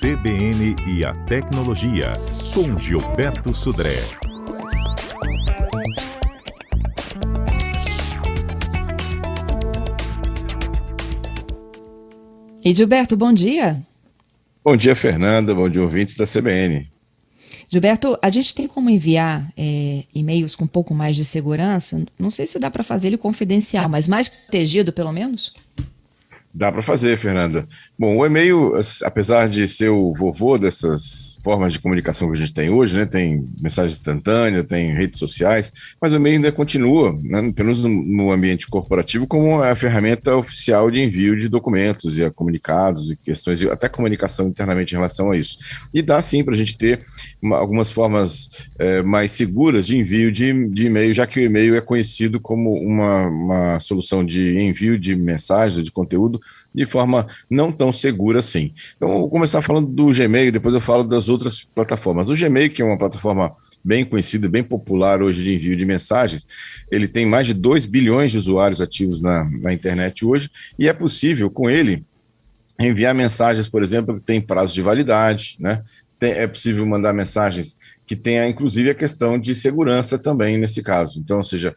CBN e a Tecnologia, com Gilberto Sudré. E Gilberto, bom dia. Bom dia, Fernanda. Bom dia, ouvintes da CBN. Gilberto, a gente tem como enviar e-mails com um pouco mais de segurança? Não sei se dá para fazer ele confidencial, mas mais protegido, pelo menos? Dá para fazer, Fernanda. Bom, o e-mail, apesar de ser o vovô dessas formas de comunicação que a gente tem hoje, né? Tem mensagem instantânea, tem redes sociais, mas o e-mail ainda continua, né, pelo menos no ambiente corporativo, como a ferramenta oficial de envio de documentos e comunicados e questões, até comunicação internamente em relação a isso. E dá sim para a gente ter algumas formas mais seguras de envio de e-mail, já que o e-mail é conhecido como uma solução de envio de mensagens, de conteúdo, de forma não tão segura assim. Então, eu vou começar falando do Gmail, depois eu falo das outras plataformas. O Gmail, que é uma plataforma bem conhecida, bem popular hoje de envio de mensagens, ele tem mais de 2 bilhões de usuários ativos na internet hoje, e é possível, com ele, enviar mensagens, por exemplo, que tem prazo de validade, né? É possível mandar mensagens que tenha, inclusive, a questão de segurança também nesse caso. Então, ou seja,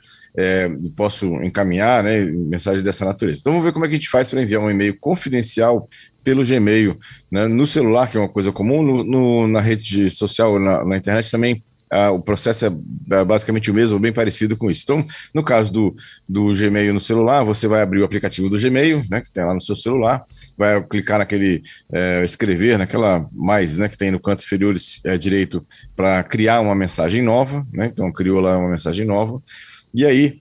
posso encaminhar, né, mensagens dessa natureza. Então, vamos ver como é que a gente faz para enviar um e-mail confidencial pelo Gmail, né, no celular, que é uma coisa comum, na rede social, na internet também. O processo é basicamente o mesmo, bem parecido com isso. Então, no caso do Gmail no celular, você vai abrir o aplicativo do Gmail, né, que tem lá no seu celular, vai clicar naquele escrever, naquela mais, né, que tem no canto inferior direito, para criar uma mensagem nova, né, então criou lá uma mensagem nova, e aí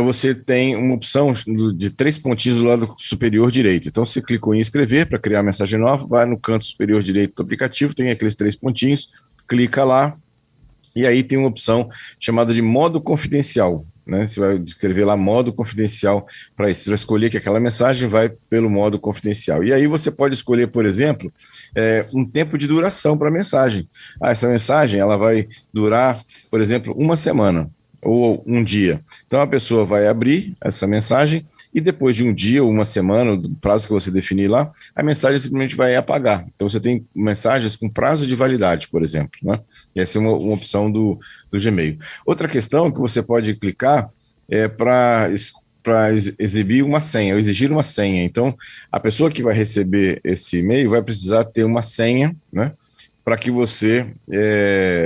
você tem uma opção de 3 pontinhos do lado superior direito. Então, você clicou em escrever para criar a mensagem nova, vai no canto superior direito do aplicativo, tem aqueles 3 pontinhos, clica lá, e aí tem uma opção chamada de modo confidencial, né? Você vai escrever lá modo confidencial para isso. Você vai escolher que aquela mensagem vai pelo modo confidencial. E aí você pode escolher, por exemplo, um tempo de duração para a mensagem. Essa mensagem ela vai durar, por exemplo, 1 semana ou 1 dia. Então a pessoa vai abrir essa mensagem e depois de 1 dia ou 1 semana, do prazo que você definir lá, a mensagem simplesmente vai apagar. Então você tem mensagens com prazo de validade, por exemplo, né? Essa é uma opção do Gmail. Outra questão que você pode clicar é para exibir uma senha, ou exigir uma senha. Então, a pessoa que vai receber esse e-mail vai precisar ter uma senha, né? Para que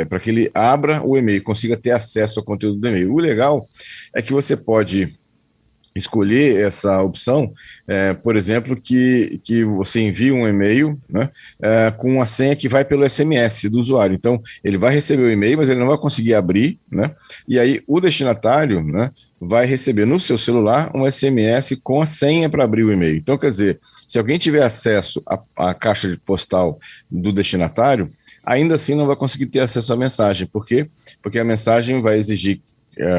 para que ele abra o e-mail, consiga ter acesso ao conteúdo do e-mail. O legal é que você pode escolher essa opção, por exemplo, que você envie um e-mail, né, com uma senha que vai pelo SMS do usuário. Então, ele vai receber o e-mail, mas ele não vai conseguir abrir, né? E aí o destinatário, né, vai receber no seu celular um SMS com a senha para abrir o e-mail. Então, quer dizer, se alguém tiver acesso à caixa postal do destinatário, ainda assim não vai conseguir ter acesso à mensagem. Por quê? Porque a mensagem vai exigir,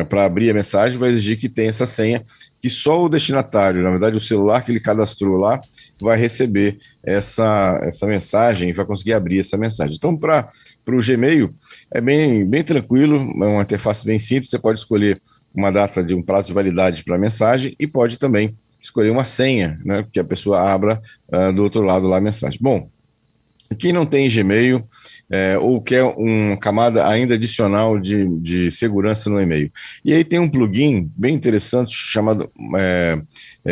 para abrir a mensagem, vai exigir que tenha essa senha, que só o destinatário, na verdade o celular que ele cadastrou lá, vai receber essa mensagem e vai conseguir abrir essa mensagem. Então, para o Gmail, é bem tranquilo, é uma interface bem simples, você pode escolher uma data de um prazo de validade para a mensagem e pode também escolher uma senha, né, que a pessoa abra do outro lado lá a mensagem. Bom, quem não tem Gmail ou quer uma camada ainda adicional de segurança no e-mail. E aí tem um plugin bem interessante chamado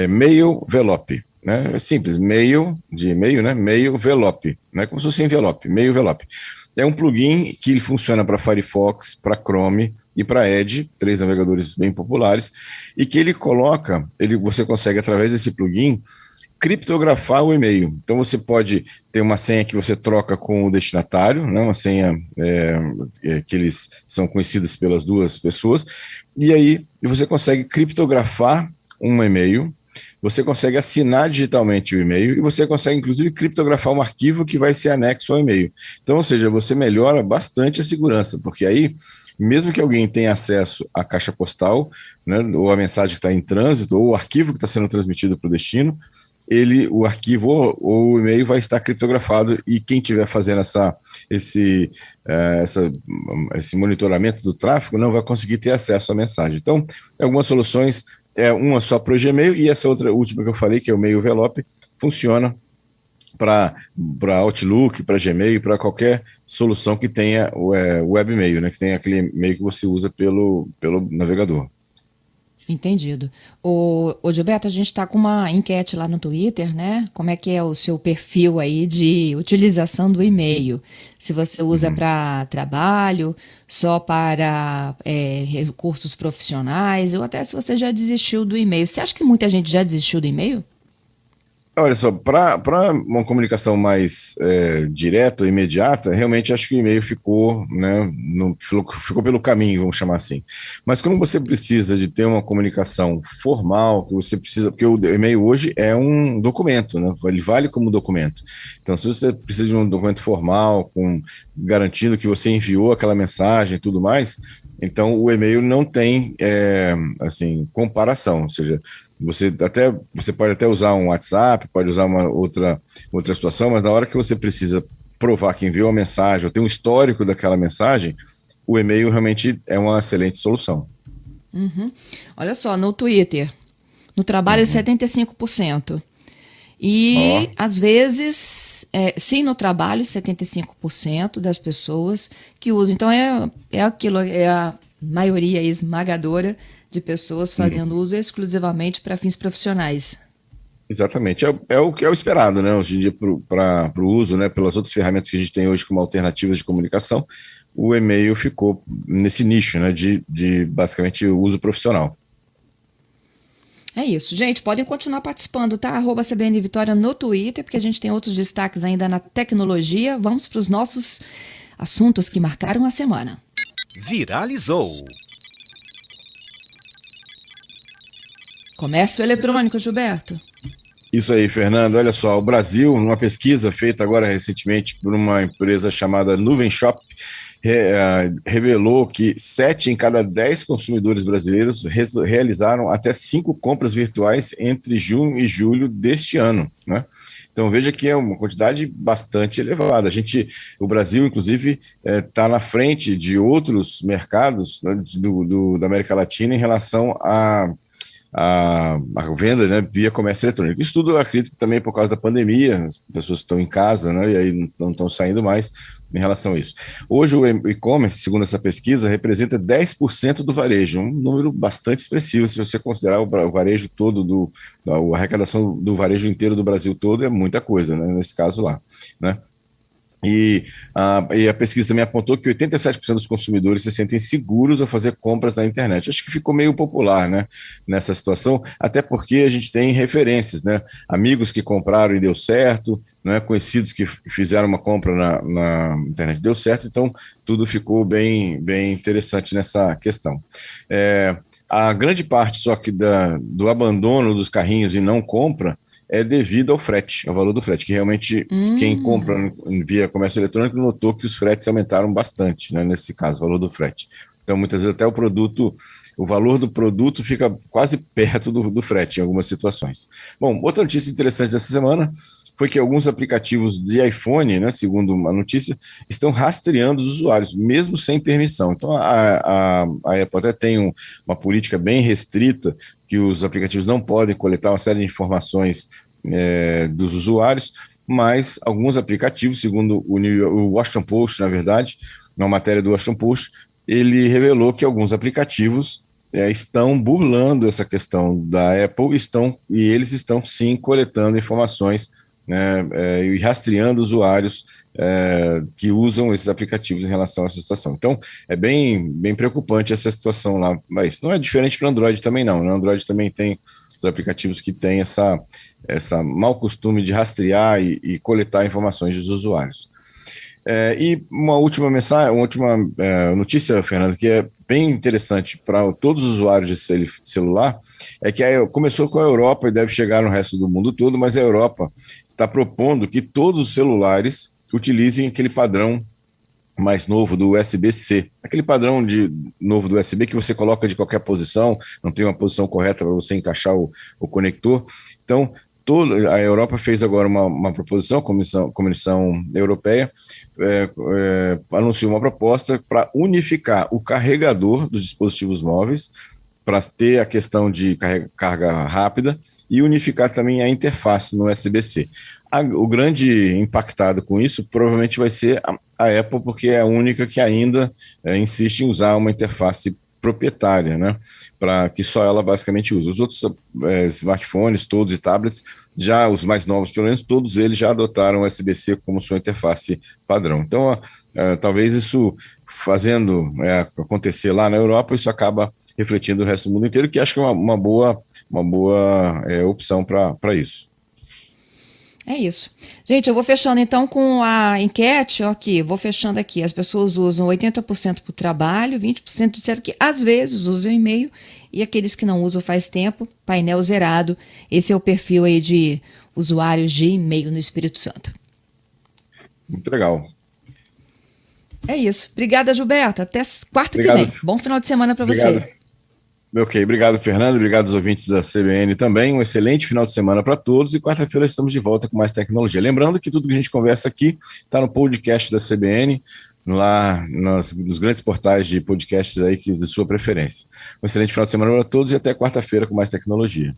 Mailvelope. Né? É simples, mail de e-mail, né? Mailvelope, né? Como se fosse envelope, Mailvelope. É um plugin que ele funciona para Firefox, para Chrome e para Edge, 3 navegadores bem populares, e que você consegue, através desse plugin, criptografar o e-mail. Então você pode ter uma senha que você troca com o destinatário, né? Uma senha que eles são conhecidos pelas 2 pessoas, e aí você consegue criptografar um e-mail, você consegue assinar digitalmente o e-mail e você consegue, inclusive, criptografar um arquivo que vai ser anexo ao e-mail. Então, ou seja, você melhora bastante a segurança, porque aí, mesmo que alguém tenha acesso à caixa postal, né, ou a mensagem que está em trânsito, ou o arquivo que está sendo transmitido para o destino, o arquivo ou o e-mail vai estar criptografado e quem estiver fazendo esse monitoramento do tráfego não vai conseguir ter acesso à mensagem. Então, algumas soluções, uma só para o Gmail e essa outra última que eu falei, que é o Mailvelope, funciona para Outlook, para Gmail, para qualquer solução que tenha webmail, né? Que tenha aquele e-mail que você usa pelo navegador. Entendido. Ô Gilberto, a gente está com uma enquete lá no Twitter, né? Como é que é o seu perfil aí de utilização do e-mail? Se você usa para trabalho, só para recursos profissionais, ou até se você já desistiu do e-mail. Você acha que muita gente já desistiu do e-mail? Olha só, para uma comunicação mais direta, imediata, realmente acho que o e-mail ficou, né, ficou pelo caminho, vamos chamar assim. Mas quando você precisa de ter uma comunicação formal, que você precisa, porque o e-mail hoje é um documento, né, ele vale como documento. Então, se você precisa de um documento formal, garantindo que você enviou aquela mensagem e tudo mais, então o e-mail não tem, assim, comparação, ou seja, você pode até usar um WhatsApp, pode usar uma outra situação, mas na hora que você precisa provar que enviou uma mensagem, ou tem um histórico daquela mensagem, o e-mail realmente é uma excelente solução. Uhum. Olha só, no Twitter, no trabalho 75%. E, às vezes, sim, no trabalho, 75% das pessoas que usam. Então, é a maioria esmagadora de pessoas fazendo uso exclusivamente para fins profissionais. Exatamente, é o que é o esperado, né? Hoje em dia, para o uso, né? Pelas outras ferramentas que a gente tem hoje como alternativas de comunicação, o e-mail ficou nesse nicho, né? De basicamente uso profissional. É isso, gente. Podem continuar participando, tá? @CBN Vitória no Twitter, porque a gente tem outros destaques ainda na tecnologia. Vamos para os nossos assuntos que marcaram a semana. Viralizou. Comércio eletrônico, Gilberto. Isso aí, Fernando. Olha só, o Brasil, numa pesquisa feita agora recentemente por uma empresa chamada Nuvem Shop, revelou que 7 em cada 10 consumidores brasileiros realizaram até 5 compras virtuais entre junho e julho deste ano, né? Então veja que é uma quantidade bastante elevada. O Brasil, inclusive, está na frente de outros mercados, né, da América Latina em relação a venda, né, via comércio eletrônico. Isso tudo, eu acredito, também por causa da pandemia, as pessoas estão em casa, né, e aí não estão saindo mais em relação a isso. Hoje o e-commerce, segundo essa pesquisa, representa 10% do varejo, um número bastante expressivo se você considerar o varejo todo, a arrecadação do varejo inteiro do Brasil todo é muita coisa, né, nesse caso lá, né? E a pesquisa também apontou que 87% dos consumidores se sentem seguros ao fazer compras na internet. Acho que ficou meio popular, né, nessa situação, até porque a gente tem referências, né, amigos que compraram e deu certo, né, conhecidos que fizeram uma compra na internet e deu certo, então tudo ficou bem, bem interessante nessa questão. A grande parte só que do abandono dos carrinhos e não compra é devido ao frete, ao valor do frete, que realmente quem compra via comércio eletrônico notou que os fretes aumentaram bastante, né, nesse caso, o valor do frete. Então, muitas vezes até o valor do produto fica quase perto do frete em algumas situações. Bom, outra notícia interessante dessa semana foi que alguns aplicativos de iPhone, né, segundo uma notícia, estão rastreando os usuários, mesmo sem permissão. Então, a Apple até tem uma política bem restrita, que os aplicativos não podem coletar uma série de informações dos usuários, mas alguns aplicativos, segundo o Washington Post, na verdade, uma matéria do Washington Post, ele revelou que alguns aplicativos estão burlando essa questão da Apple e eles estão sim coletando informações, né, e rastreando usuários que usam esses aplicativos em relação a essa situação. Então, é bem, bem preocupante essa situação lá. Mas não é diferente para o Android também, não. O Android também tem os aplicativos que têm essa mau costume de rastrear e coletar informações dos usuários. E uma última notícia, Fernando, que é bem interessante para todos os usuários de celular, é que começou com a Europa e deve chegar no resto do mundo todo, mas a Europa está propondo que todos os celulares utilizem aquele padrão mais novo do USB-C, aquele padrão novo do USB que você coloca de qualquer posição, não tem uma posição correta para você encaixar o conector. Então, a Europa fez agora uma proposição, a Comissão Europeia anunciou uma proposta para unificar o carregador dos dispositivos móveis, para ter a questão de carga rápida, e unificar também a interface no USB-C. O grande impactado com isso provavelmente vai ser a Apple, porque é a única que ainda insiste em usar uma interface proprietária, né? Para que só ela basicamente usa. Os outros smartphones, todos e tablets, já os mais novos, pelo menos, todos eles já adotaram o USB-C como sua interface padrão. Então, talvez isso fazendo acontecer lá na Europa, isso acaba refletindo o resto do mundo inteiro, que acho que é uma boa opção para isso. É isso. Gente, eu vou fechando então com a enquete, aqui, vou fechando aqui. As pessoas usam 80% para o trabalho, 20% disseram que às vezes usam e-mail, e aqueles que não usam faz tempo, painel zerado. Esse é o perfil aí de usuários de e-mail no Espírito Santo. Muito legal. É isso. Obrigada, Gilberto. Até quarta que vem. Bom final de semana para você. Ok, obrigado, Fernando. Obrigado aos ouvintes da CBN também. Um excelente final de semana para todos. E quarta-feira estamos de volta com mais tecnologia. Lembrando que tudo que a gente conversa aqui está no podcast da CBN, lá nos grandes portais de podcasts aí de sua preferência. Um excelente final de semana para todos e até quarta-feira com mais tecnologia.